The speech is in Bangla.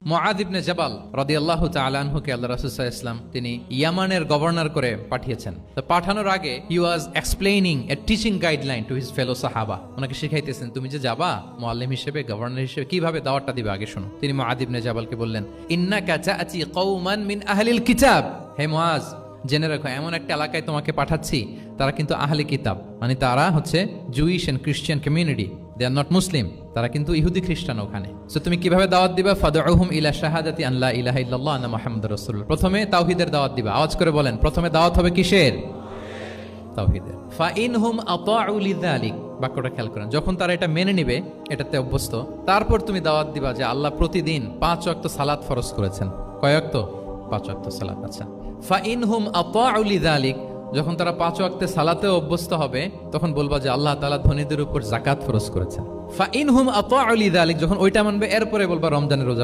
মুআয ইবনে জাবাল রাদিয়াল্লাহু তাআলা আনহুকে আল্লাহ রাসূল সাল্লাল্লাহু আলাইহি ওয়াসাল্লাম তিনি ইয়ামানের গভর্নর করে পাঠিয়েছেন। তো পাঠানোর আগে he was explaining a teaching guideline to his fellow সাহাবা। ওনাকে শিখাইতেছেন তুমি যে যাবা মুআল্লিম হিসেবে, গভর্নর হিসেবে কিভাবে দাওয়াতটা দিবে আগে শোনো। তিনি মুআয ইবনে জাবালকে বললেন, ইন্নাকা তা'তি কওমান মিন আহলিল কিতাব। হে মুআয, জেনে রাখো এমন একটা এলাকায় তোমাকে পাঠাচ্ছি তারা কিন্তু আহলে কিতাব, মানে তারা হচ্ছে Jewish and Christian community, they are not Muslim, তারা কিন্তু ইহুদি খ্রিস্টান ওখানে। সো তুমি কিভাবে দাওয়াত দিবা? ফাদউহুম ইলা শাহাদাতি আন লা ইলাহা ইল্লাল্লাহ আন্না মুহাম্মাদুর রাসূলুল্লাহ। প্রথমে তাওহীদের দাওয়াত দিবা। আওয়াজ করে বলেন, প্রথমে দাওয়াত হবে কিসের? তাওহীদের। ফাইনহুম আতাউ লিযালিক, বাক্যটা খেয়াল করেন, যখন তারা এটা মেনে নিবে, এটাতে অভ্যস্ত, তারপর তুমি দাওয়াত দিবা যে আল্লাহ প্রতিদিন 5 ওয়াক্ত সালাত ফরজ করেছেন। কয় ওয়াক্ত? 5 ওয়াক্ত সালাত। আচ্ছা, ফাইনহুম আতাউ লিযালিক, যখন তারা 5 ওয়াক্তে সালাতে অভ্যস্ত হবে, তখন বলবা যে আল্লাহ তাআলা ধনীদের উপর যাকাত ফরজ করেছেন। ফাইনহুম আতাউ লিযালিক, যখন ওইটা মানবে, এরপরে বলবা রমজানের রোজা